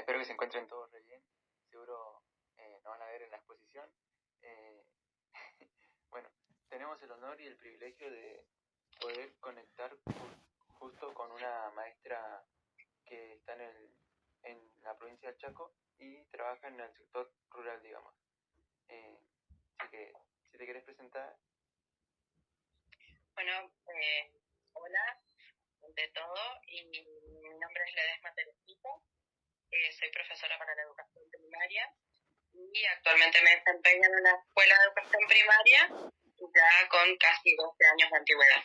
espero que se encuentren todos re bien. Seguro nos van a ver en la exposición. Eh, bueno, tenemos el honor y el privilegio de poder conectar justo con una maestra que está en la provincia del Chaco y trabaja en el sector rural, digamos. Así que, si te querés presentar. Bueno, hola, de todo, y mi nombre es Ledesma Teresita, soy profesora para la educación primaria y actualmente me desempeño en una escuela de educación primaria ya con casi 12 años de antigüedad.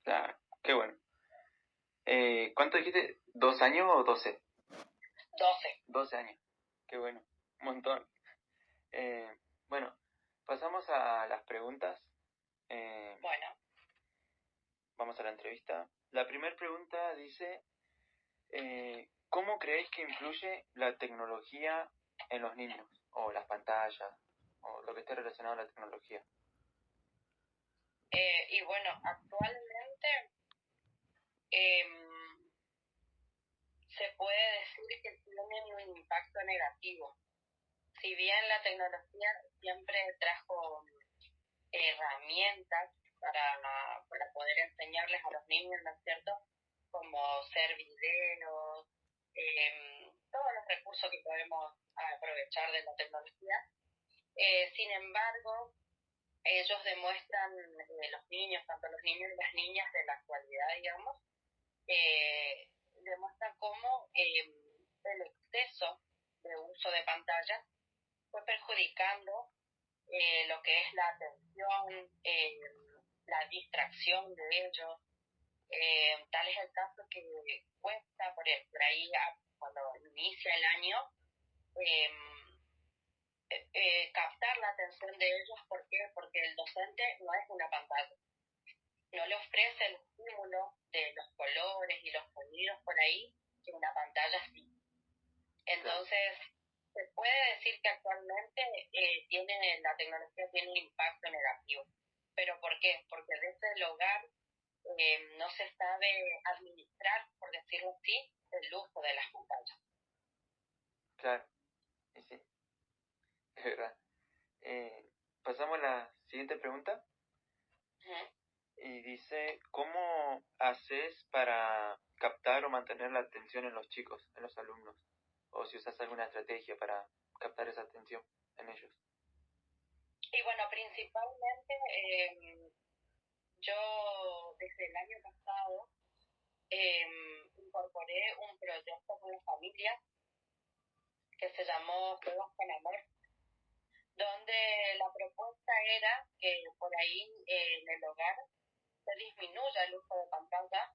Claro, qué bueno. ¿Cuánto dijiste? ¿2 años o 12? 12. 12 años, qué bueno, un montón. Bueno, pasamos a las preguntas. Bueno, Vamos a la entrevista. La primera pregunta dice, ¿cómo creéis que influye la tecnología en los niños? O las pantallas, o lo que esté relacionado a la tecnología. y bueno, actualmente se puede decir que tienen un impacto negativo. Si bien la tecnología siempre trajo herramientas para poder enseñarles a los niños, ¿no es cierto? Como ser videos, todos los recursos que podemos aprovechar de la tecnología. Sin embargo, ellos demuestran, los niños, tanto los niños y las niñas de la actualidad, digamos, demuestran cómo el exceso de uso de pantallas fue perjudicando lo que es la atención, la distracción de ellos. Tal es el caso que cuesta por ahí cuando inicia el año captar la atención de ellos. ¿Por qué? Porque el docente no es una pantalla, no le ofrece el estímulo de los colores y los sonidos por ahí que una pantalla sí. Entonces, se puede decir que actualmente la tecnología tiene un impacto negativo. ¿Pero por qué? Porque desde el hogar no se sabe administrar, por decirlo así, el uso de las pantallas. Claro, y sí, es verdad. Pasamos a la siguiente pregunta. Y dice, ¿cómo haces para captar o mantener la atención en los chicos, en los alumnos? O si usas alguna estrategia para captar esa atención en ellos. Y bueno, principalmente yo desde el año pasado incorporé un proyecto con la familia que se llamó Juegos con Amor, donde la propuesta era que por ahí en el hogar se disminuya el uso de pantalla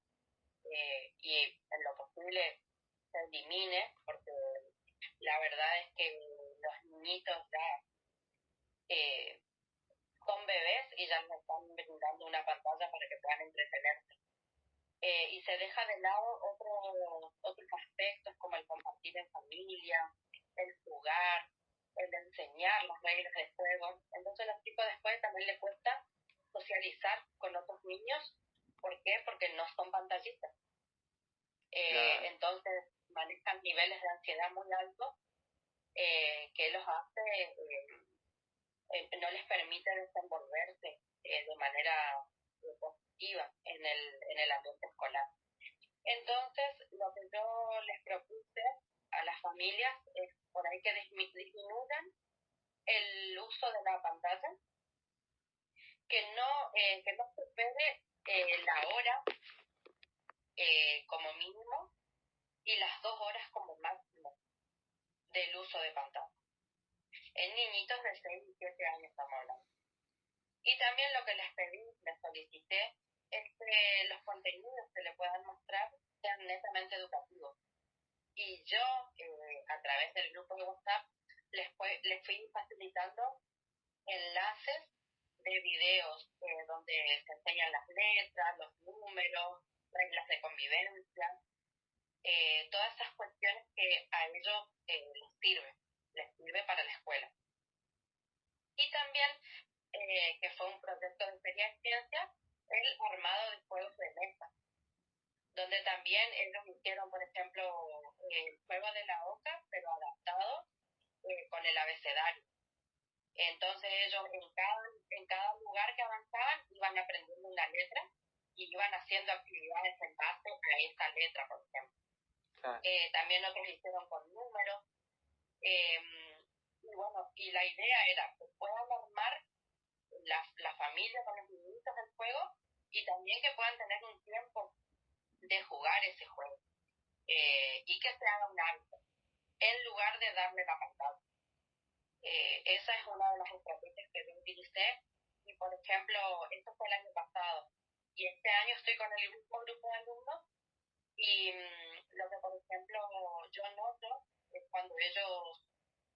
y en lo posible se elimine, porque la verdad es que los niñitos ya son bebés y ya les están brindando una pantalla para que puedan entretenerse. Y se deja de lado otros aspectos como el compartir en familia, el jugar, el enseñar las reglas de juego. Entonces a los chicos después también les cuesta socializar con otros niños. ¿Por qué? Porque no son pantallistas. Entonces manejan niveles de ansiedad muy altos que los hace, no les permite desenvolverse de manera positiva en el ambiente escolar. Entonces, lo que yo les propuse a las familias es por ahí que disminuyan el uso de la pantalla, que no supere la hora como mínimo y las 2 horas como máximo del uso de pantalla. En niñitos de 6 y 7 años estamos hablando. Y también lo que les pedí, les solicité, es que los contenidos que le puedan mostrar sean netamente educativos. Y yo, a través del grupo de WhatsApp, les fui facilitando enlaces de videos donde se enseñan las letras, los números, reglas de convivencia, todas esas cuestiones que a ellos les sirve para la escuela. Y también, que fue un proyecto de experiencia, el armado de juegos de mesa, donde también ellos hicieron, por ejemplo, el juego de la oca, pero adaptado con el abecedario. Entonces ellos en cada lugar que avanzaban iban aprendiendo una letra y iban haciendo actividades en base a esa letra, por ejemplo. Claro. También otros hicieron con números. Y bueno, y la idea era que puedan armar la familia con los niñitos del juego y también que puedan tener un tiempo de jugar ese juego y que se haga un hábito en lugar de darle la pantalla. Esa es una de las estrategias que yo utilicé y por ejemplo, esto fue el año pasado y este año estoy con el mismo grupo de alumnos y lo que por ejemplo yo noto es cuando ellos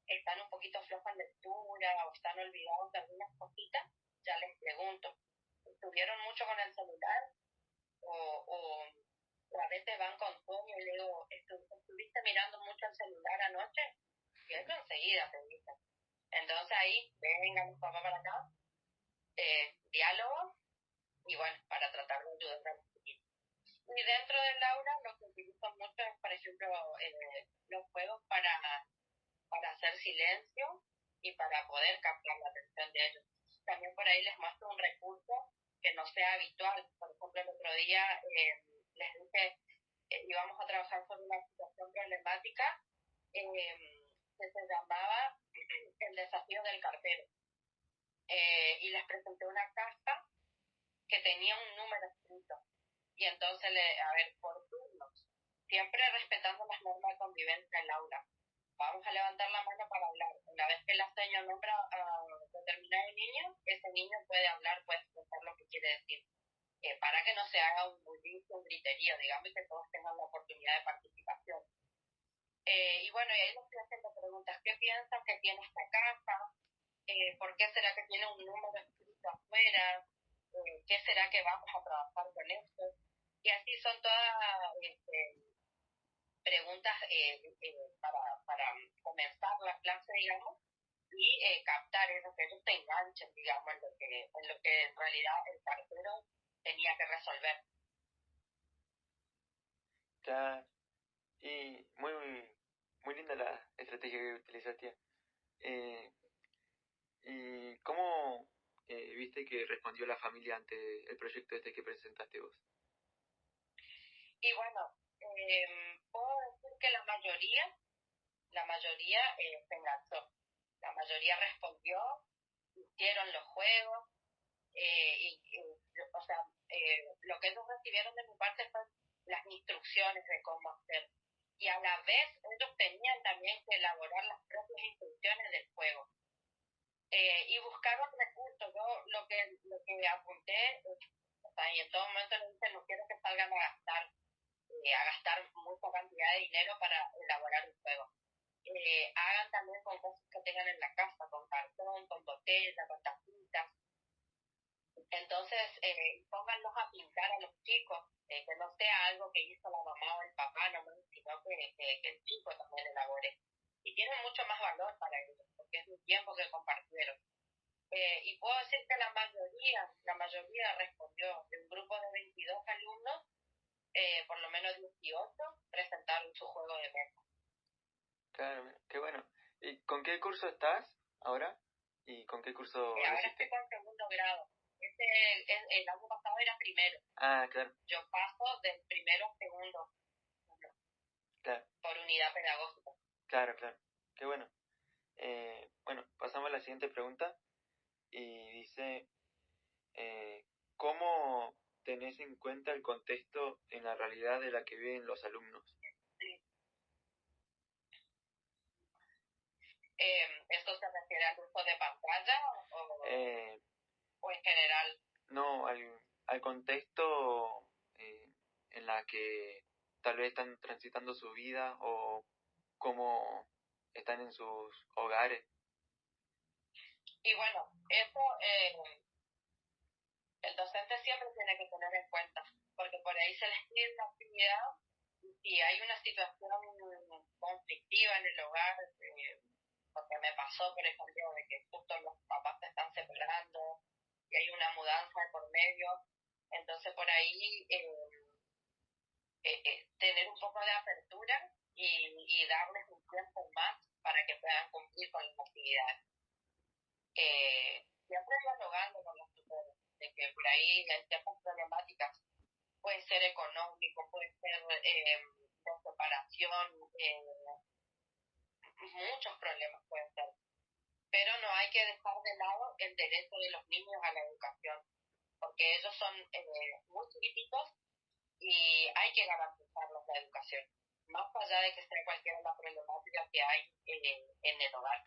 están un poquito flojos en lectura o están olvidados de algunas cositas, ya les pregunto, ¿estuvieron mucho con el celular? O a veces van con sueño y le digo, ¿estuviste mirando mucho el celular anoche? Y eso enseguida te dicen. Entonces ahí, vengan los papás para acá, diálogo, y bueno, para tratar de ayudar a los chiquitos. Y dentro del aula lo que utilizo mucho es, por ejemplo, los juegos para hacer silencio y para poder captar la atención de ellos. También por ahí les muestro un recurso que no sea habitual. Por ejemplo, el otro día les dije íbamos a trabajar sobre una situación problemática que se llamaba el desafío del cartero. Y les presenté una caja que tenía un número escrito. Y entonces, a ver, por turnos, siempre respetando las normas de convivencia en el aula. Vamos a levantar la mano para hablar. Una vez que la señora nombra a determinado niño, ese niño puede hablar, puede expresar lo que quiere decir. Para que no se haga un bullicio, un griterío, digamos, y que todos tengan la oportunidad de participación. Y bueno, y ahí les estoy haciendo preguntas. ¿Qué piensan que tiene esta casa? ¿Por qué será que tiene un número escrito afuera? ¿Qué será que vamos a trabajar con esto? Y así son todas preguntas para comenzar la clase, digamos, y captar eso, que ellos se enganchen, digamos, en lo que en realidad el cartero tenía que resolver. Claro. Y muy linda la estrategia que utilizaste. ¿Y cómo viste que respondió la familia ante el proyecto este que presentaste vos? Y bueno, puedo decir que la mayoría se enganchó. La mayoría respondió, hicieron los juegos, o sea, lo que ellos recibieron de mi parte fue las instrucciones de cómo hacer. Y a la vez ellos tenían también que elaborar las propias instrucciones del juego. Y buscaron recursos. Yo lo que apunté, o sea, y en todo momento les dije, no quiero que salgan a gastar mucha cantidad de dinero para elaborar un juego. Hagan también con cosas que tengan en la casa, con cartón, con botella, con tapitas. Entonces, pónganlos a pintar a los chicos, que no sea algo que hizo la mamá o el papá nomás, sino que el chico también elabore. Y tienen mucho más valor para ellos, porque es un tiempo que compartieron. Y puedo decir que la mayoría respondió. De un grupo de 22 alumnos, por lo menos 18 presentaron su juego de mesa. Claro, qué bueno. ¿Y con qué curso estás ahora? ¿Y con qué curso lo Ahora hiciste? estoy con segundo grado. El año pasado era primero. Ah, claro, Yo paso del primero a segundo claro, por unidad pedagógica. claro, claro. Qué bueno. Bueno, pasamos a la siguiente pregunta y dice, ¿cómo tenés en cuenta el contexto en la realidad de la que viven los alumnos? Sí. ¿Esto se refiere al uso de pantalla o en general? No, al contexto en la que tal vez están transitando su vida o cómo están en sus hogares. Y bueno, eso el docente siempre tiene que tener en cuenta, porque por ahí se les pide una actividad y si hay una situación conflictiva en el hogar, porque me pasó, por ejemplo, de que justo los papás se están separando y hay una mudanza de por medio, entonces por ahí tener un poco de apertura y darles un tiempo más para que puedan cumplir con las actividades. Siempre dialogando con los tutores, de que por ahí hay ciertas problemáticas, puede ser económico, puede ser de separación, muchos problemas pueden ser, pero no hay que dejar de lado el derecho de los niños a la educación, porque ellos son muy chiquititos y hay que garantizarles la educación, más allá de que sea cualquiera la problemática que hay en el hogar.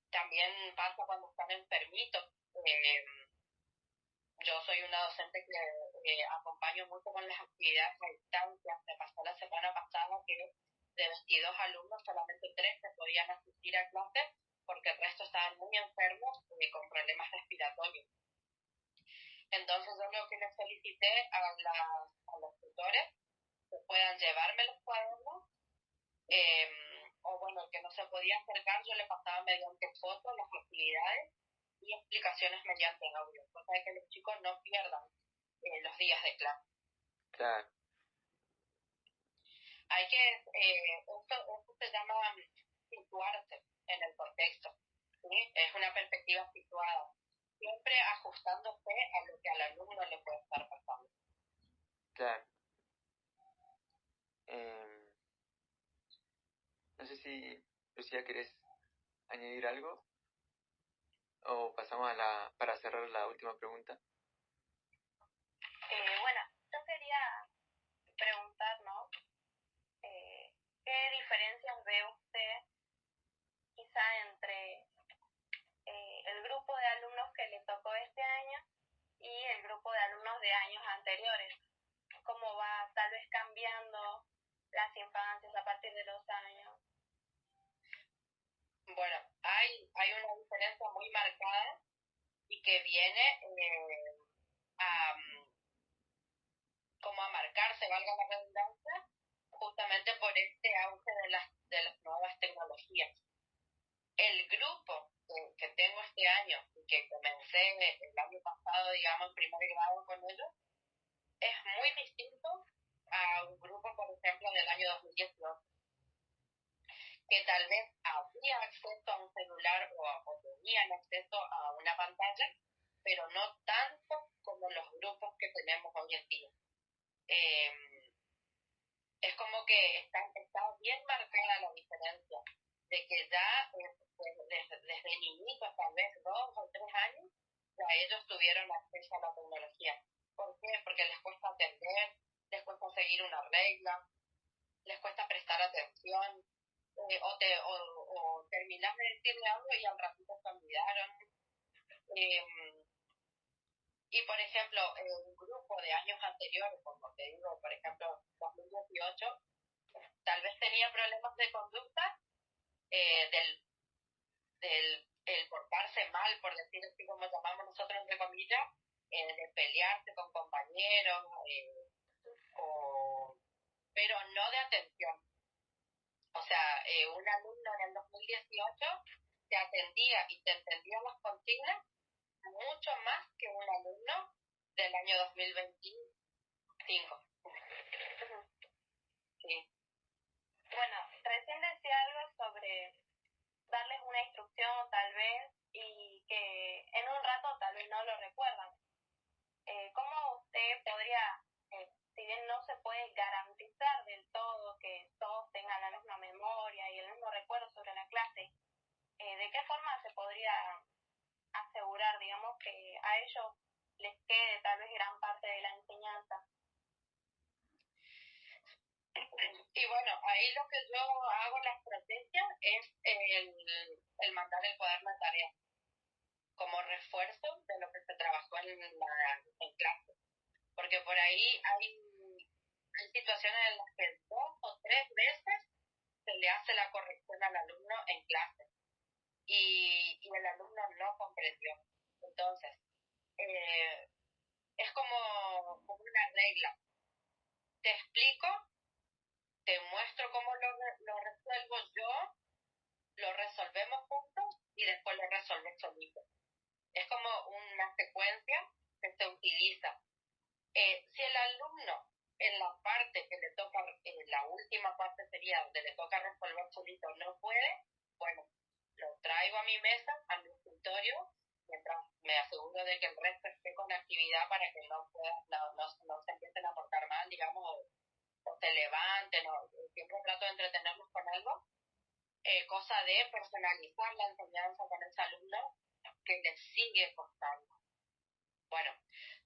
También pasa cuando están enfermitos. Yo soy una docente que acompaño mucho con las actividades a distancia. Me pasó la semana pasada que de 22 alumnos solamente 3 se podían asistir a clases porque el resto estaban muy enfermos con problemas respiratorios. Entonces yo lo que les solicité a los tutores que puedan llevarme los cuadernos, o bueno, que no se podía acercar, yo le pasaba mediante fotos las actividades y explicaciones mediante audio, cosa de que los chicos no pierdan los días de clase. Claro. Hay que, esto se llama situarse en el contexto, ¿sí? Es una perspectiva situada, siempre ajustándose a lo que al alumno le puede estar pasando. Claro. No sé si, Lucía, ¿querés añadir algo? ¿O pasamos para cerrar la última pregunta? Bueno, yo quería preguntar, ¿no? ¿Qué diferencias ve usted quizá entre el grupo de alumnos que le tocó este año y el grupo de alumnos de años anteriores? ¿Cómo va tal vez cambiando las infancias a partir de los años? Bueno, hay una diferencia muy marcada y que viene como a marcarse, valga la redundancia, justamente por este auge de las nuevas tecnologías. El grupo que tengo este año y que comencé el año pasado, digamos, en primer grado con ellos, es muy distinto a un grupo, por ejemplo, del año 2018, que tal vez había acceso a un celular o tenían acceso a una pantalla, pero no tanto como los grupos que tenemos hoy en día. Es como que está bien marcada la diferencia de que ya desde niñitos, tal vez 2 o 3 años, ya ellos tuvieron acceso a la tecnología. ¿Por qué? Porque les cuesta atender, les cuesta seguir una regla, les cuesta prestar atención, o terminar de decirle algo y al ratito se olvidaron. Y por ejemplo, un grupo de años anteriores, como te digo, por ejemplo, 2018, tal vez tenía problemas de conducta, el portarse mal, por decir así como llamamos nosotros entre comillas, de pelearse con compañeros, pero no de atención. O sea, un alumno en el 2018 te atendía y te entendía las consignas mucho más que un alumno del año 2025. Sí. Bueno, recién decía algo sobre darles una instrucción tal vez y que en un rato tal vez no lo recuerdan. ¿Cómo usted podría, si bien no se puede garantizar del todo que todos tengan la misma memoria y el mismo recuerdo sobre la clase, de qué forma se podría asegurar, digamos, que a ellos les quede tal vez gran parte de la enseñanza? Y bueno, ahí lo que yo hago, la estrategia, es el mandar el cuaderno de tareas como refuerzo de lo que se trabajó en clase. Porque por ahí hay situaciones en las que 2 o 3 veces se le hace la corrección al alumno en clase y el alumno no comprendió. Entonces, es como una regla. Te explico, te muestro cómo lo resuelvo yo, lo resolvemos juntos y después lo resolves solito. Es como una secuencia que se utiliza. Si el alumno en la parte que le toca la última última parte sería donde le toca resolver solito, no puede, bueno, lo traigo a mi mesa, a mi escritorio, mientras me aseguro de que el resto esté con actividad para que no se empiecen a portar mal, digamos, o se levanten, o siempre trato de entretenerlos con algo. Cosa de personalizar la enseñanza con ese alumno que le sigue costando. Bueno,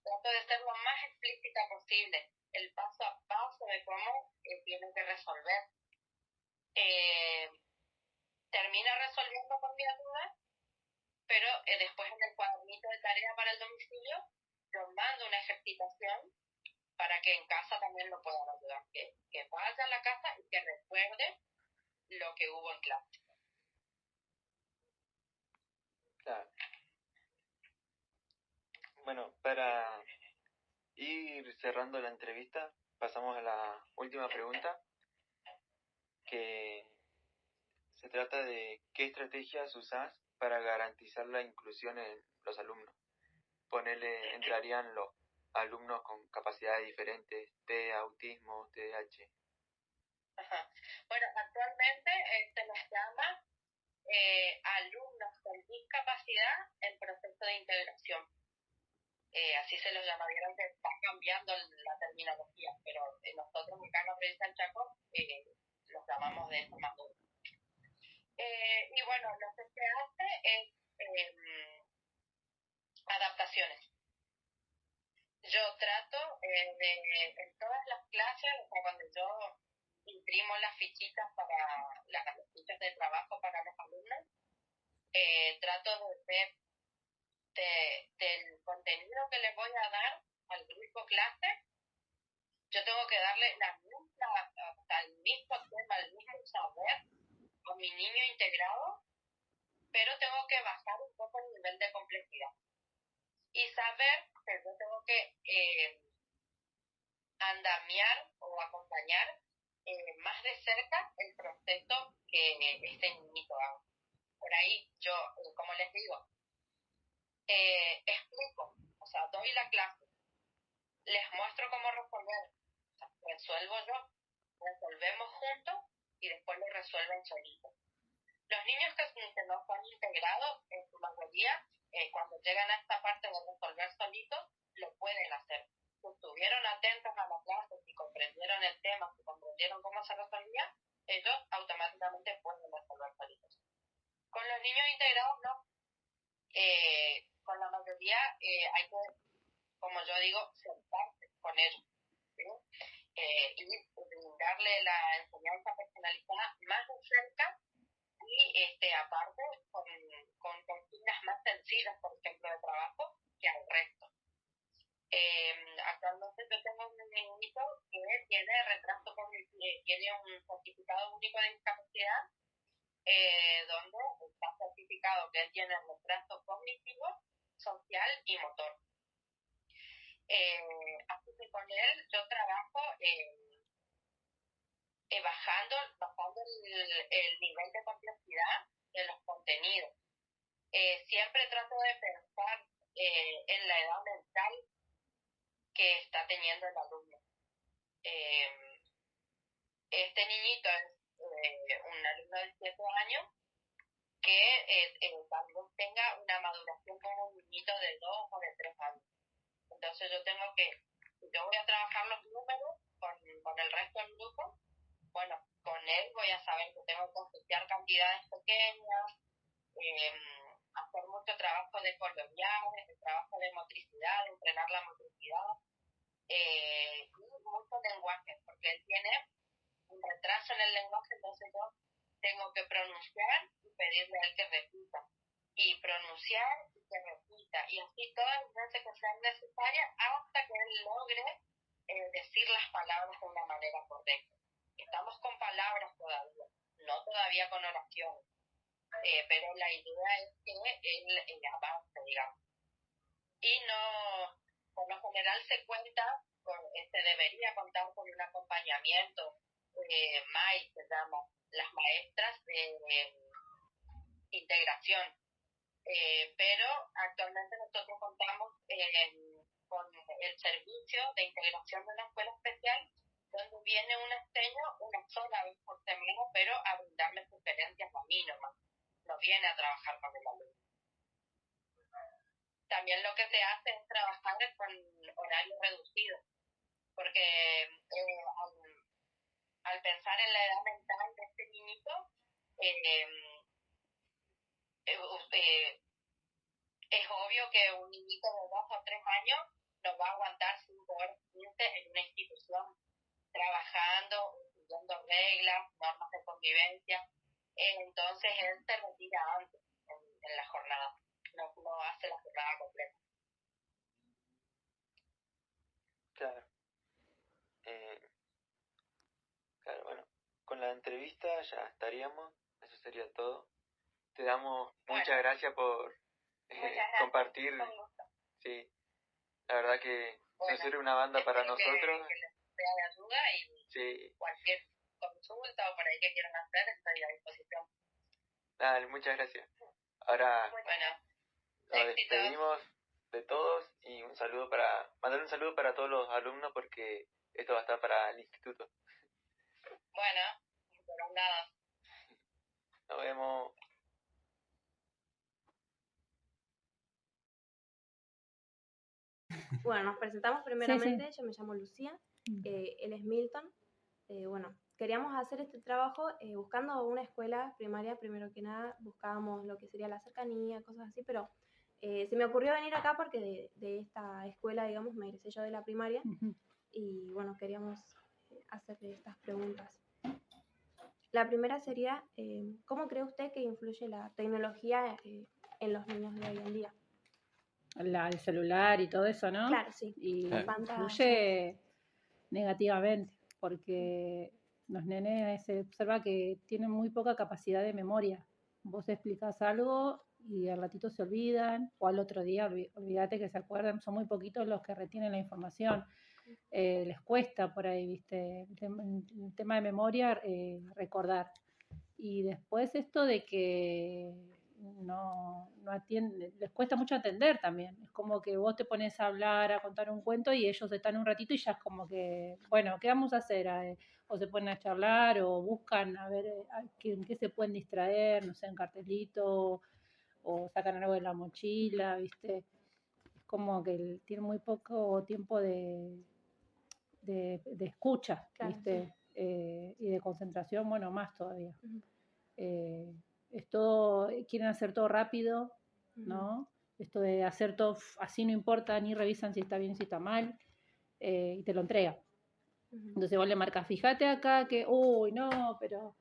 trato de ser lo más explícita posible, el paso a paso de cómo tiene que resolver. Termina resolviendo con mi ayuda, pero después en el cuadernito de tarea para el domicilio yo mando una ejercitación para que en casa también lo puedan ayudar, que vaya a la casa y que recuerde lo que hubo en clase. Claro. Bueno, para ir cerrando la entrevista, pasamos a la última pregunta, que se trata de qué estrategias usás para garantizar la inclusión en los alumnos. Ponele, entrarían los alumnos con capacidades diferentes, TEA, autismo, TDAH. Ajá. Bueno, actualmente se nos llama alumnos con discapacidad en proceso de integración. Así se los llama, vieron que está cambiando la terminología, pero nosotros acá en la provincia del Chaco los llamamos de esa manera. Y bueno, lo que se hace es adaptaciones. Yo trato en todas las clases, o sea, cuando yo imprimo las fichitas las fichas de trabajo para los alumnos, trato de ver del contenido que les voy a dar al grupo clase, yo tengo que darle el mismo tema, el mismo saber a mi niño integrado, pero tengo que bajar un poco el nivel de complejidad. Y saber que yo tengo que andamiar o acompañar más de cerca el proceso que este niñito haga. Por ahí yo, como les digo, explico, o sea, doy la clase, les muestro cómo resolver, o sea, resuelvo yo, resolvemos juntos y después lo resuelven solitos. Los niños que no son integrados, en su mayoría, cuando llegan a esta parte de resolver solitos, lo pueden hacer. Si estuvieron atentos a la clase, si comprendieron el tema, si comprendieron cómo se resolvía, ellos automáticamente pueden resolver solitos. Con los niños integrados no. Con la mayoría hay que, como yo digo, sentarse con ellos, ¿sí? Y brindarle la enseñanza personalizada más de cerca y aparte con consignas más sencillas, por ejemplo, de trabajo, que al resto. Actualmente yo tengo un niñito que tiene retraso cognitivo, tiene un certificado único de discapacidad, donde está certificado que él tiene retraso cognitivo, social y motor. Así que con él yo trabajo bajando el nivel de complejidad de los contenidos. Siempre trato de pensar en la edad mental que está teniendo el alumno. Este niñito es un alumno de 7 años que también tenga una maduración como un niñito de 2 o de 3 años. Entonces yo voy a trabajar los números con el resto del grupo. Bueno, con él voy a saber que tengo que asociar cantidades pequeñas, hacer mucho trabajo de colorear, trabajo de motricidad, de entrenar la motricidad, y mucho lenguaje, porque él tiene un retraso en el lenguaje, entonces yo tengo que pronunciar y pedirle a él que repita, y pronunciar y que repita, y así todas las veces que sean necesarias hasta que él logre decir las palabras de una manera correcta. Estamos con palabras todavía, no todavía con oraciones, pero la idea es que él avance, digamos. Y no, por lo general se debería contar con un acompañamiento, MAI se llama, las maestras de integración, pero actualmente nosotros contamos con el servicio de integración de una escuela especial donde viene una trabajar con el alumno. También lo que se hace es trabajar con horario reducido, porque al pensar en la edad mental de este niñito, es obvio que un niñito de 2 o 3 años no va a aguantar 5 horas 15 en una institución trabajando, siguiendo reglas, normas de convivencia. Entonces él se retira antes en la jornada, no hace la jornada completa. Claro. Claro, bueno, con la entrevista ya estaríamos, eso sería todo. Te damos muchas gracias por compartir. Sí, la verdad que nos sirve una banda para nosotros. Que les sea de ayuda y sí. Cualquier consulta o por ahí que quieran hacer, estoy a disposición. Dale, muchas gracias. Ahora nos éxitos. despedimos de todos y mandar un saludo para todos los alumnos porque esto va a estar para el instituto. Bueno, por nada. Nos vemos. Bueno, nos presentamos primeramente. Yo me llamo Lucía, él es Milton. Bueno, queríamos hacer este trabajo buscando una escuela primaria. Primero que nada buscábamos lo que sería la cercanía, cosas así, pero se me ocurrió venir acá porque de esta escuela, digamos, me egresé yo de la primaria. Y bueno, queríamos hacerle estas preguntas. La primera sería, ¿cómo cree usted que influye la tecnología en los niños de hoy en día? El celular y todo eso, ¿no? Claro, sí. Y influye negativamente, porque los nenes se observa que tienen muy poca capacidad de memoria. Vos explicás algo y al ratito se olvidan, o al otro día, olvídate que se acuerdan, son muy poquitos los que retienen la información. Les cuesta por ahí, ¿viste? El tema de memoria, recordar. Y después esto de que no atienden, les cuesta mucho atender también. Es como que vos te pones a hablar, a contar un cuento y ellos están un ratito y ya es como que, bueno, ¿qué vamos a hacer? O se ponen a charlar o buscan a ver en qué se pueden distraer, no sé, en cartelito o sacan algo de la mochila, ¿viste? Es como que tienen muy poco tiempo de escucha, ¿viste? Y de concentración, bueno, más todavía. Es todo, quieren hacer todo rápido, ¿no? Esto de hacer todo así no importa, ni revisan si está bien, si está mal, y te lo entrega. Entonces vos le marcas, fíjate acá que, uy, no, pero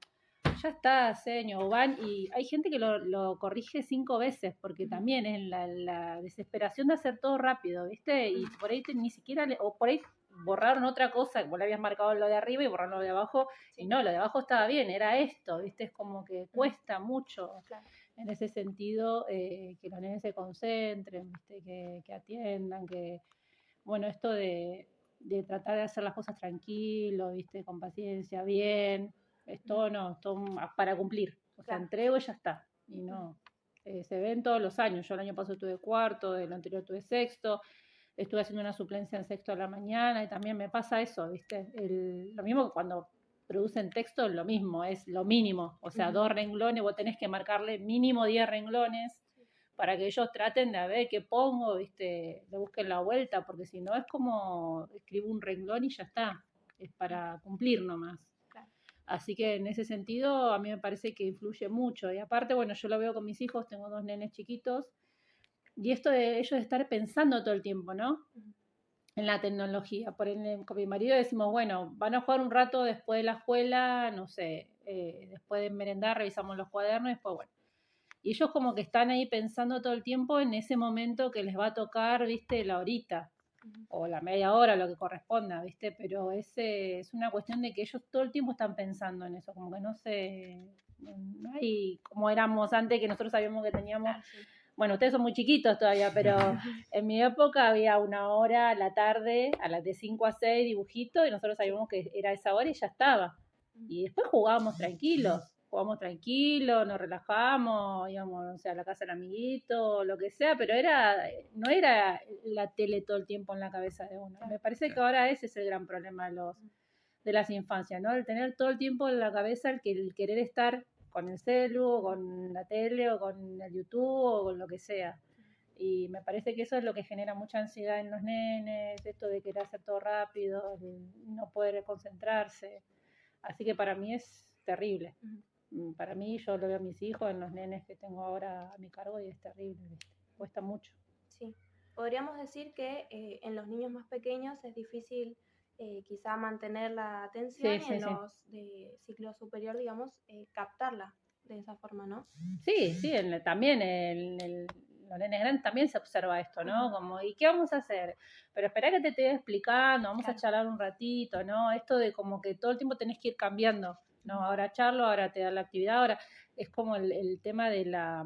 ya está, señor, van, y hay gente que lo corrige 5 veces, porque también es la desesperación de hacer todo rápido, ¿viste? Y por ahí ni siquiera, o por ahí borraron otra cosa, vos le habías marcado lo de arriba y borraron lo de abajo, y no, lo de abajo estaba bien, era esto, ¿viste? Es como que cuesta mucho, en ese sentido, que los nenes se concentren, ¿viste? Que atiendan, que, bueno, esto de tratar de hacer las cosas tranquilo, ¿viste? Con paciencia, bien, esto no, esto para cumplir, o sea, entrego y ya está, y no, se ven todos los años. Yo el año pasado tuve cuarto, el anterior tuve sexto, estuve haciendo una suplencia en sexto a la mañana y también me pasa eso, ¿viste? Lo mismo que cuando producen texto, lo mismo, es lo mínimo, o sea, 2 renglones, vos tenés que marcarle mínimo 10 renglones para que ellos traten de ver qué pongo, ¿viste? Le busquen la vuelta, porque si no es como escribo un renglón y ya está, es para cumplir nomás. Así que en ese sentido a mí me parece que influye mucho. Y aparte, bueno, yo lo veo con mis hijos, tengo 2 nenes chiquitos, y esto de ellos estar pensando todo el tiempo, ¿no? En la tecnología. Con mi marido decimos, bueno, van a jugar un rato después de la escuela, no sé, después de merendar revisamos los cuadernos y después, bueno. Y ellos como que están ahí pensando todo el tiempo en ese momento que les va a tocar, ¿viste? La horita o la media hora, lo que corresponda, ¿viste? Pero es una cuestión de que ellos todo el tiempo están pensando en eso, como que no hay como éramos antes, que nosotros sabíamos que teníamos, bueno, ustedes son muy chiquitos todavía, pero en mi época había 1 hora a la tarde, a las de 5 a 6 dibujito, y nosotros sabíamos que era esa hora y ya estaba. Y después jugábamos tranquilos, nos relajábamos, íbamos, o sea, a la casa del amiguito, lo que sea, pero no era la tele todo el tiempo en la cabeza de uno. Me parece que ahora ese es el gran problema de las infancias, ¿no? El tener todo el tiempo en la cabeza el querer estar con el celu, con la tele, o con el YouTube, o con lo que sea. Y me parece que eso es lo que genera mucha ansiedad en los nenes, esto de querer hacer todo rápido, no poder concentrarse. Así que para mí es terrible. Para mí, yo lo veo a mis hijos, en los nenes que tengo ahora a mi cargo, y es terrible, ¿viste? Cuesta mucho. Sí, podríamos decir que en los niños más pequeños es difícil quizá mantener la atención, Sí, y en sí, sí. los de ciclo superior, digamos, captarla de esa forma, ¿no? Sí, también los nenes grandes también se observa esto, ¿no? Como, ¿y qué vamos a hacer? Pero espera que te estoy explicando, vamos a charlar un ratito, ¿no? Esto de como que todo el tiempo tenés que ir cambiando, ¿no? Ahora charlo, ahora te da la actividad, ahora es como el tema de la,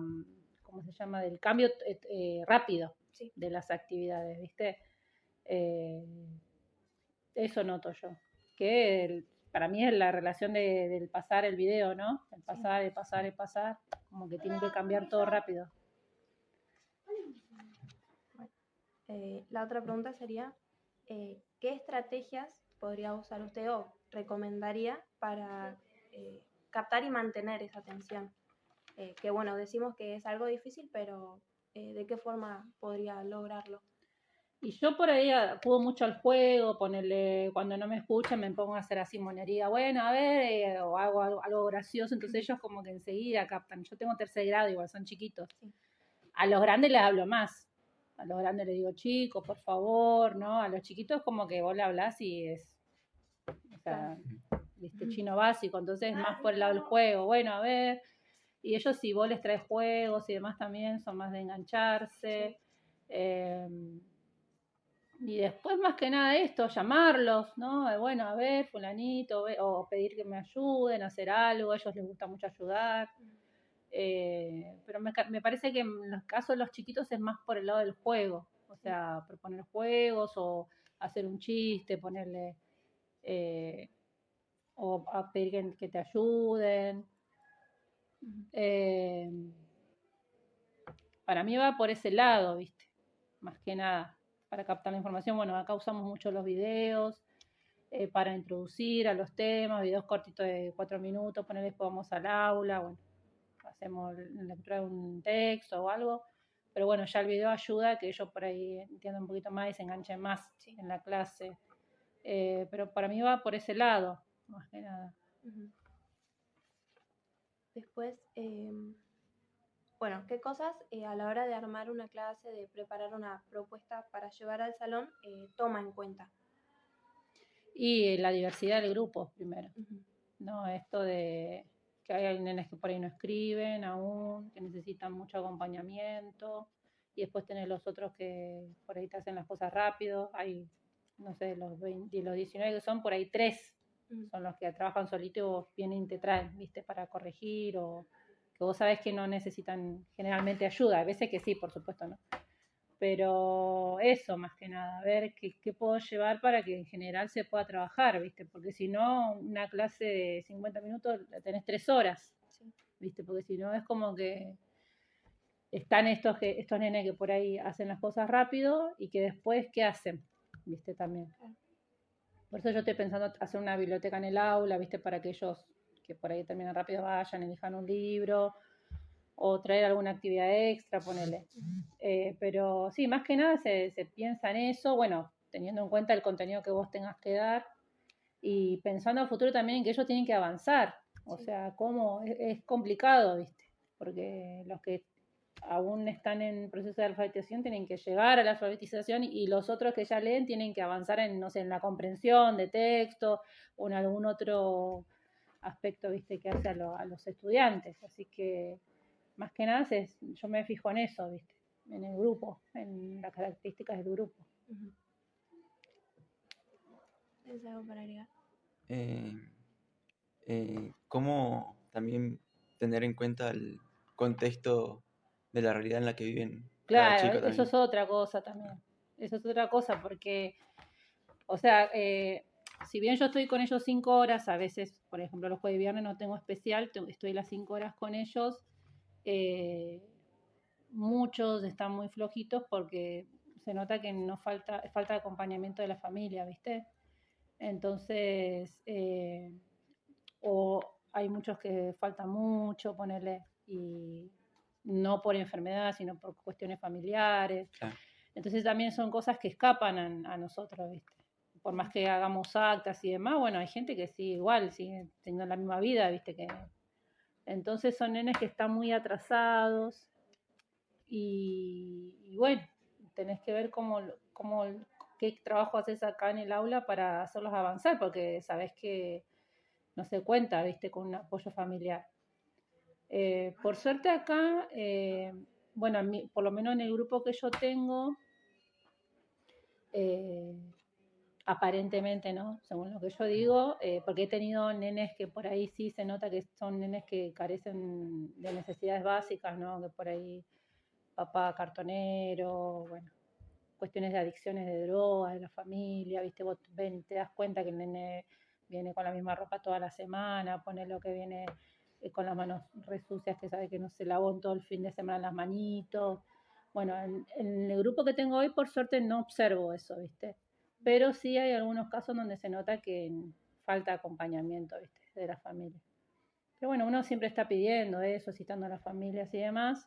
¿cómo se llama? Del cambio rápido de las actividades, ¿viste? Eso noto yo, que para mí es la relación del pasar el video, ¿no? El pasar, como que tiene que cambiar todo rápido. La otra pregunta sería, ¿qué estrategias podría usar usted o recomendaría para captar y mantener esa atención? Que bueno, decimos que es algo difícil, pero ¿de qué forma podría lograrlo? Y yo por ahí acudo mucho al juego, ponerle, cuando no me escuchan me pongo a hacer así monería, bueno, a ver, o hago algo gracioso, entonces ellos como que enseguida captan. Yo tengo 3er grado, igual son chiquitos. Sí. A los grandes les hablo más. A los grandes les digo, chicos, por favor, ¿no? A los chiquitos como que vos le hablás y es, o sea, ¿viste? Chino básico, entonces más por el lado del juego. Bueno, a ver. Y ellos, si vos les traes juegos y demás, también son más de engancharse. Sí. Y después, más que nada esto, llamarlos, ¿no? Bueno, a ver, fulanito, o pedir que me ayuden a hacer algo, a ellos les gusta mucho ayudar. Pero me parece que en los casos de los chiquitos es más por el lado del juego, o sea, proponer juegos o hacer un chiste, ponerle, o a pedir que te ayuden. Para mí va por ese lado, ¿viste? Más que nada, para captar la información. Bueno, acá usamos mucho los videos para introducir a los temas, videos cortitos de 4 minutos, ponerles, vamos al aula, bueno, hacemos la lectura de un texto o algo, pero bueno, ya el video ayuda a que ellos por ahí entiendan un poquito más y se enganchen más en la clase. Pero para mí va por ese lado, más que nada. Después, bueno, ¿qué cosas a la hora de armar una clase, de preparar una propuesta para llevar al salón, toma en cuenta? Y la diversidad del grupo, primero. No, esto de que hay nenes que por ahí no escriben aún, que necesitan mucho acompañamiento, y después tenés los otros que por ahí te hacen las cosas rápido. Hay, no sé, los 20 y los 19 que son, por ahí 3 son los que trabajan solitos y vos vienen y te traen, ¿viste? Para corregir, o que vos sabés que no necesitan generalmente ayuda. A veces que sí, por supuesto, ¿no? Pero eso, más que nada, ver qué puedo llevar para que en general se pueda trabajar, ¿viste? Porque si no, una clase de 50 minutos la tenés 3 horas, ¿viste? Porque si no es como que están estos nenes que por ahí hacen las cosas rápido y que después, ¿qué hacen? ¿Viste? También. Por eso yo estoy pensando hacer una biblioteca en el aula, ¿viste? Para que ellos que por ahí terminan rápido vayan, elijan un libro, o traer alguna actividad extra, ponele. Pero sí, más que nada se piensa en eso, bueno, teniendo en cuenta el contenido que vos tengas que dar y pensando a futuro también en que ellos tienen que avanzar. O sea, cómo es complicado, ¿viste? Porque los que aún están en proceso de alfabetización tienen que llegar a la alfabetización, y los otros que ya leen tienen que avanzar en, no sé, en la comprensión de texto o en algún otro aspecto, ¿viste? Que hace a los estudiantes. Así que más que nada yo me fijo en eso, ¿viste? En el grupo, en las características del grupo. ¿Tienes algo para agregar? ¿Cómo también tener en cuenta el contexto de la realidad en la que viven cada chico Claro, también? eso es otra cosa también. Eso es otra cosa porque, o sea, si bien yo estoy con ellos 5 horas, a veces, por ejemplo, los jueves y viernes no tengo especial, estoy las 5 horas con ellos, muchos están muy flojitos porque se nota que no falta acompañamiento de la familia, ¿viste? Entonces, o hay muchos que faltan mucho, ponerle, y no por enfermedad, sino por cuestiones familiares. Claro. Entonces también son cosas que escapan a nosotros, ¿viste? Por más que hagamos actas y demás, bueno, hay gente que sí, igual, sigue teniendo la misma vida, ¿viste? Entonces son nenes que están muy atrasados y bueno, tenés que ver qué trabajo haces acá en el aula para hacerlos avanzar, porque sabés que no se cuenta, ¿viste? Con un apoyo familiar. Por suerte acá, bueno, por lo menos en el grupo que yo tengo, aparentemente, ¿no? Según lo que yo digo, porque he tenido nenes que por ahí sí se nota que son nenes que carecen de necesidades básicas, ¿no? Que por ahí papá cartonero, bueno, cuestiones de adicciones de drogas, de la familia, ¿viste? Vos te das cuenta que el nene viene con la misma ropa toda la semana, pone lo que viene con las manos resucias, que sabe que no se lavó en todo el fin de semana las manitos. Bueno, en el grupo que tengo hoy, por suerte, no observo eso, ¿viste? Pero sí hay algunos casos donde se nota que falta acompañamiento, ¿viste? De la familia. Pero bueno, uno siempre está pidiendo eso, citando a las familias y demás.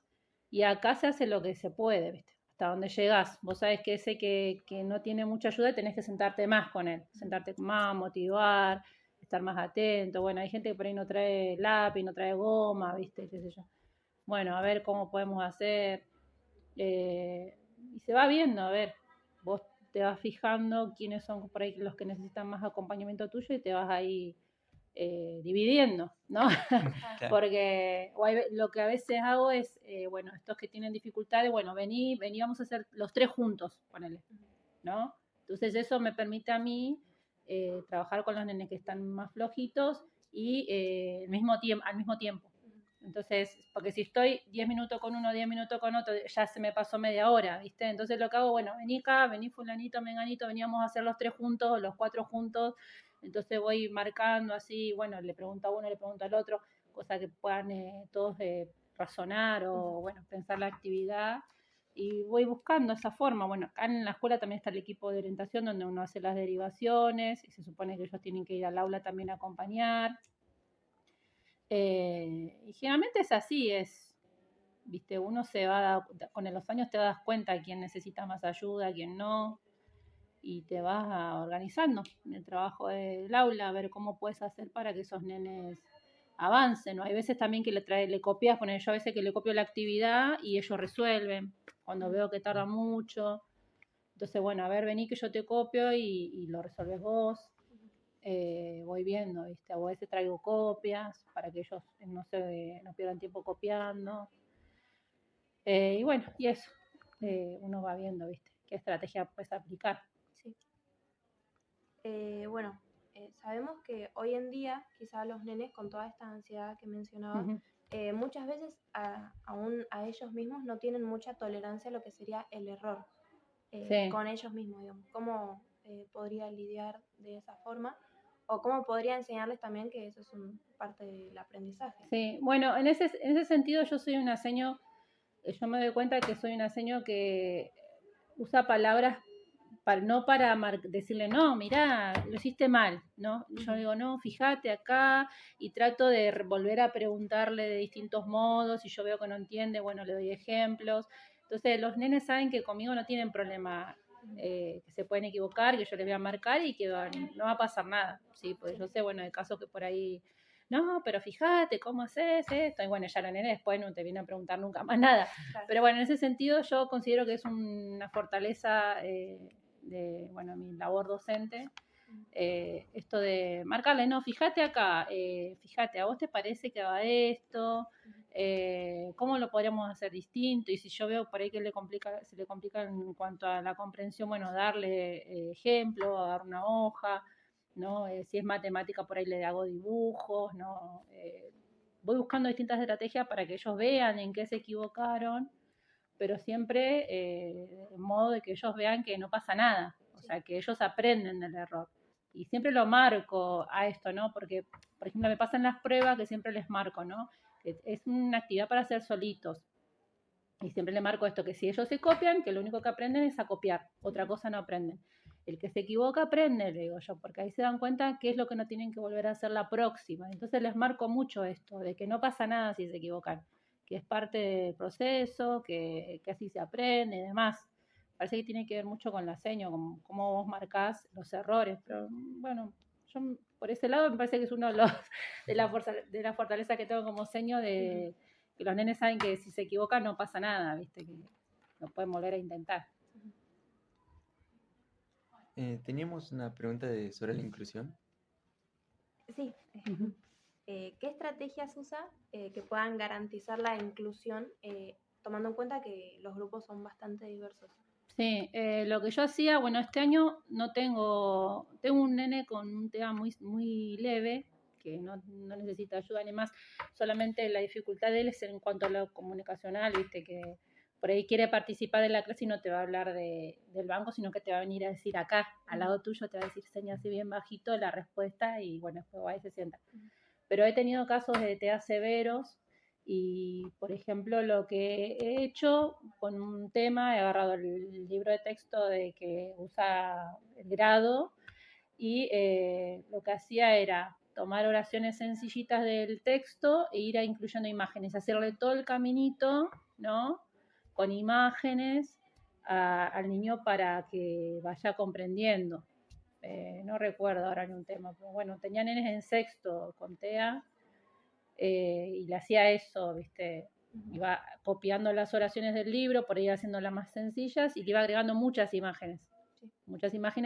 Y acá se hace lo que se puede, ¿viste? Hasta donde llegás. Vos sabés que ese que no tiene mucha ayuda, tenés que sentarte más con él. Sentarte más, motivar, estar más atento. Bueno, hay gente que por ahí no trae lápiz, no trae goma, ¿viste? Qué sé yo. Bueno, a ver cómo podemos hacer. Y se va viendo, a ver. Vos te vas fijando quiénes son por ahí los que necesitan más acompañamiento tuyo y te vas ahí dividiendo, ¿no? Claro. Porque lo que a veces hago es, bueno, estos que tienen dificultades, bueno, vení, vamos a hacer los 3 juntos, ponele, ¿no? Entonces eso me permite a mí trabajar con los nenes que están más flojitos y al mismo tiempo. Entonces, porque si estoy 10 minutos con uno, 10 minutos con otro, ya se me pasó media hora, ¿viste? Entonces lo que hago, bueno, vení acá, vení fulanito, menganito, veníamos a hacer los 3 juntos, los 4 juntos. Entonces voy marcando así, bueno, le pregunto a uno, le pregunto al otro, cosa que puedan todos razonar o, bueno, pensar la actividad. Y voy buscando esa forma. Bueno, acá en la escuela también está el equipo de orientación donde uno hace las derivaciones y se supone que ellos tienen que ir al aula también a acompañar. Y generalmente es así, viste, uno con los años te das cuenta quién necesita más ayuda, quién no, y te vas organizando en el trabajo del aula, a ver cómo puedes hacer para que esos nenes avancen, ¿no? Hay veces también que le copias, yo a veces que le copio la actividad y ellos resuelven, cuando veo que tarda mucho, entonces bueno, a ver, vení que yo te copio y lo resolves vos. Voy viendo, ¿viste? A veces traigo copias para que ellos no pierdan tiempo copiando. Y bueno, y eso, uno va viendo, ¿viste? ¿Qué estrategia puedes aplicar? Sí. Bueno, sabemos que hoy en día, quizás los nenes con toda esta ansiedad que mencionabas, muchas veces aún a ellos mismos no tienen mucha tolerancia a lo que sería el error Sí. con ellos mismos, digamos. ¿Cómo podría lidiar de esa forma? ¿O cómo podría enseñarles también que eso es parte del aprendizaje? Sí, bueno, en ese sentido yo soy una seño, yo me doy cuenta que soy una seño que usa palabras no para decirle, no, mirá, lo hiciste mal, ¿no? Yo digo, no, fíjate acá, y trato de volver a preguntarle de distintos modos, y yo veo que no entiende, bueno, le doy ejemplos. Entonces los nenes saben que conmigo no tienen problema, que se pueden equivocar, que yo les voy a marcar y que no va a pasar nada, ¿sí? Porque yo sé, bueno, de casos que por ahí, no, pero fíjate, ¿cómo haces esto? Y bueno, ya los nenes después no te vienen a preguntar nunca más nada. Claro. Pero bueno, en ese sentido yo considero que es una fortaleza de, bueno, mi labor docente, esto de marcarle, no, fíjate acá, fíjate, ¿a vos te parece que va esto? ¿Cómo lo podríamos hacer distinto? Y si yo veo por ahí que se le complica en cuanto a la comprensión, bueno, darle ejemplo, dar una hoja, ¿no? Si es matemática, por ahí le hago dibujos, ¿no? Voy buscando distintas estrategias para que ellos vean en qué se equivocaron, pero siempre de modo de que ellos vean que no pasa nada, o sea, que ellos aprenden del error. Y siempre lo marco a esto, ¿no? Porque, por ejemplo, me pasan las pruebas que siempre les marco, ¿no? Que es una actividad para hacer solitos. Y siempre le marco esto, que si ellos se copian, que lo único que aprenden es a copiar, otra cosa no aprenden. el que se equivoca aprende, le digo yo, porque ahí se dan cuenta qué es lo que no tienen que volver a hacer la próxima. Entonces les marco mucho esto, de que no pasa nada si se equivocan, que es parte del proceso, que así se aprende y demás. Parece que tiene que ver mucho con la seño, con cómo vos marcás los errores, pero bueno, yo por ese lado me parece que es uno de los de la fortaleza que tengo como seño, de que los nenes saben que si se equivocan no pasa nada, ¿viste? Que lo pueden volver a intentar. Teníamos una pregunta sobre la inclusión. Sí. ¿Qué estrategias usa que puedan garantizar la inclusión, tomando en cuenta que los grupos son bastante diversos? Sí, lo que yo hacía, bueno, este año tengo un nene con un tema muy, muy leve, que no necesita ayuda ni más, solamente la dificultad de él es en cuanto a lo comunicacional, viste, que por ahí quiere participar en la clase y no te va a hablar del banco, sino que te va a venir a decir acá, al lado tuyo, te va a decir señas así bien bajito la respuesta y bueno, después va y se sienta. Pero he tenido casos de TEA severos. Y, por ejemplo, lo que he hecho con un tema, he agarrado el libro de texto de que usa el grado y lo que hacía era tomar oraciones sencillitas del texto e ir incluyendo imágenes, hacerle todo el caminito, ¿no? Con imágenes al niño para que vaya comprendiendo. No recuerdo ahora ni un tema, pero bueno, tenía nenes en sexto con TEA. Y le hacía eso, ¿viste? Iba copiando las oraciones del libro, por ahí haciéndolas más sencillas y le iba agregando muchas imágenes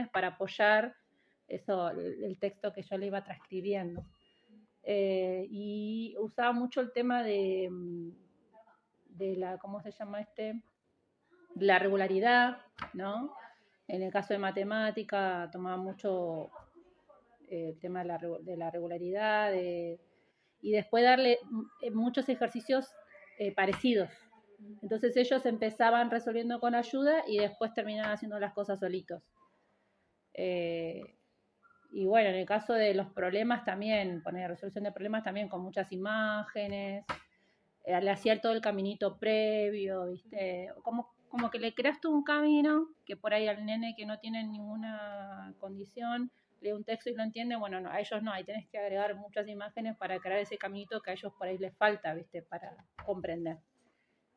para apoyar eso, el texto que yo le iba transcribiendo. Y usaba mucho el tema de la, ¿cómo se llama de la regularidad, ¿no? En el caso de matemática tomaba mucho el tema de la regularidad, y después darle muchos ejercicios parecidos. Entonces ellos empezaban resolviendo con ayuda y después terminaban haciendo las cosas solitos. Y bueno, en el caso de los problemas también, poner resolución de problemas también con muchas imágenes, le hacía todo el caminito previo, ¿viste? Como que le creaste un camino que por ahí al nene que no tiene ninguna condición lee un texto y lo entiende, bueno, no, a ellos no, ahí tenés que agregar muchas imágenes para crear ese caminito que a ellos por ahí les falta, ¿viste? Para comprender.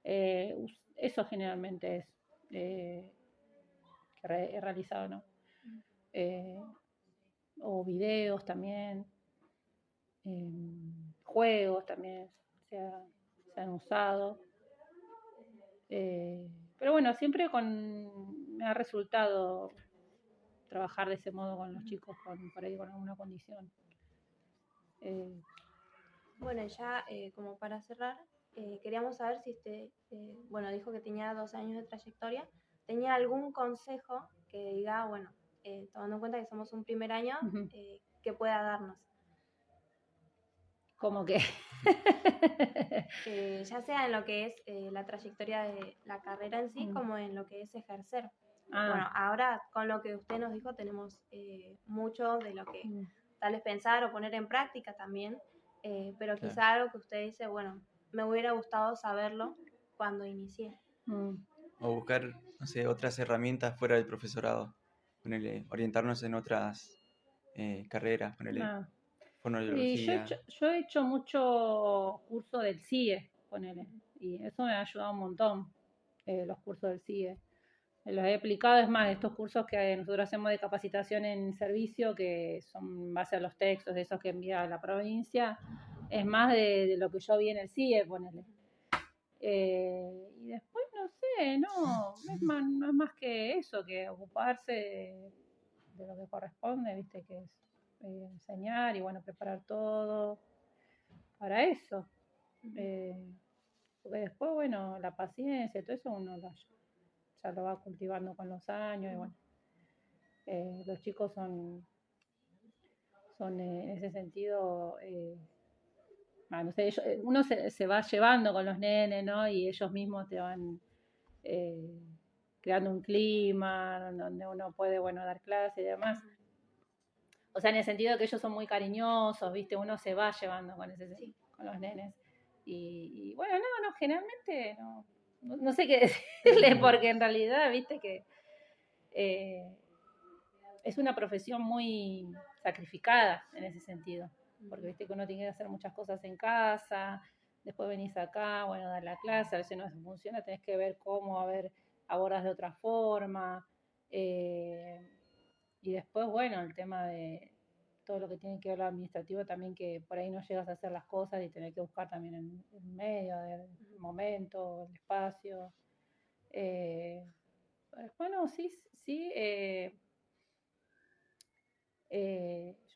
Eso generalmente es que he realizado, ¿no? O videos también, juegos también se han usado. Pero bueno, siempre me ha resultado trabajar de ese modo con los chicos por ahí con alguna condición. Bueno, ya como para cerrar, queríamos saber si usted, bueno, dijo que tenía 2 años de trayectoria, ¿tenía algún consejo que diga, bueno, tomando en cuenta que somos un primer año, que pueda darnos? ¿Cómo que? Ya sea en lo que es la trayectoria de la carrera en sí, como en lo que es ejercer. Bueno, ahora con lo que usted nos dijo tenemos mucho de lo que tal vez pensar o poner en práctica también, pero Claro. quizá algo que usted dice, bueno, me hubiera gustado saberlo cuando inicié. O buscar, no sé, otras herramientas fuera del profesorado. Orientarnos en otras carreras, fonología. Yo he hecho mucho curso del CIE, ponele, y eso me ha ayudado un montón, los cursos del CIE. Los he aplicado, es más, estos cursos que nosotros hacemos de capacitación en servicio, que son en base a los textos de esos que envía la provincia, es más de lo que yo vi en el CIE, ponele. Y después, no sé, no es más que eso, que ocuparse de lo que corresponde, viste, que es enseñar y bueno, preparar todo para eso. Porque después, bueno, la paciencia, todo eso uno ya lo va cultivando con los años y bueno, los chicos son en ese sentido, no sé, uno se va llevando con los nenes, ¿no? Y ellos mismos te van creando un clima donde uno puede, bueno, dar clase y demás. O sea, en el sentido de que ellos son muy cariñosos, ¿viste? Uno se va llevando con los nenes. Y bueno, no, generalmente no sé qué decirle, porque en realidad, ¿viste? Que es una profesión muy sacrificada en ese sentido, porque viste que uno tiene que hacer muchas cosas en casa, después venís acá, bueno, dar la clase, a veces no funciona, tenés que ver cómo, abordas de otra forma, y después, bueno, el tema de todo lo que tiene que ver lo administrativo también, que por ahí no llegas a hacer las cosas y tenés que buscar también en medio del momento, el espacio. Bueno, sí,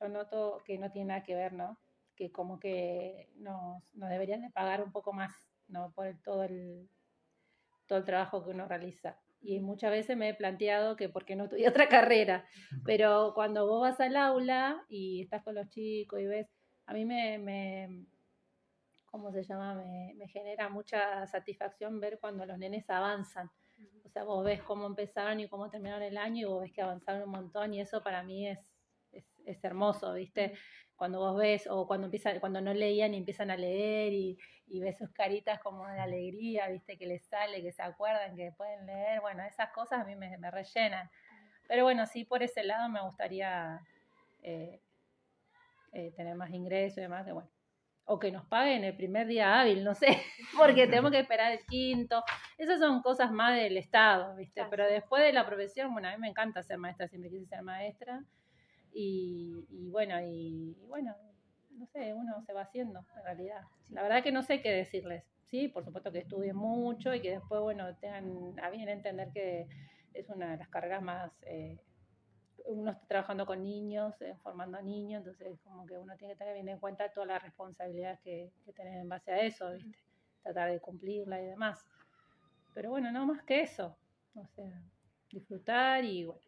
yo noto que no tiene nada que ver, ¿no? Que como que nos deberían de pagar un poco más, ¿no? Por todo el trabajo que uno realiza. Y muchas veces me he planteado que por qué no estudié otra carrera, pero cuando vos vas al aula y estás con los chicos y ves, a mí ¿cómo se llama? Me genera mucha satisfacción ver cuando los nenes avanzan. O sea, vos ves cómo empezaron y cómo terminaron el año y vos ves que avanzaron un montón y eso para mí es hermoso, ¿viste? Cuando vos ves, o cuando no leían y empiezan a leer y ves sus caritas como de alegría, ¿viste? Que les sale, que se acuerdan, que pueden leer, bueno, esas cosas a mí me rellenan. Pero bueno, sí, por ese lado me gustaría tener más ingresos y demás, que bueno, o que nos paguen el primer día hábil, no sé, porque tenemos que esperar el quinto. Esas son cosas más del Estado, ¿viste? Claro. Pero después de la profesión, bueno, a mí me encanta ser maestra, siempre quise ser maestra. Y bueno, no sé, uno se va haciendo, en realidad. La verdad que no sé qué decirles. Sí, por supuesto que estudien mucho y que después, bueno, tengan a bien entender que es una de las carreras más... uno está trabajando con niños, formando a niños, entonces como que uno tiene que tener bien en cuenta todas las responsabilidades que tener en base a eso, ¿viste? Tratar de cumplirla y demás. Pero bueno, no más que eso. O sea, disfrutar y bueno.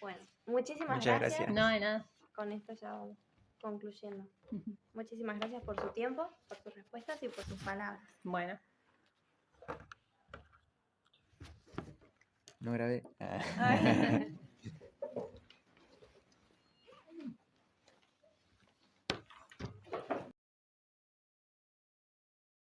Bueno, muchísimas Muchas gracias. gracias. No, de nada. Con esto ya vamos concluyendo. Muchísimas gracias por su tiempo, por sus respuestas y por sus palabras. Bueno. No grabé. Ay.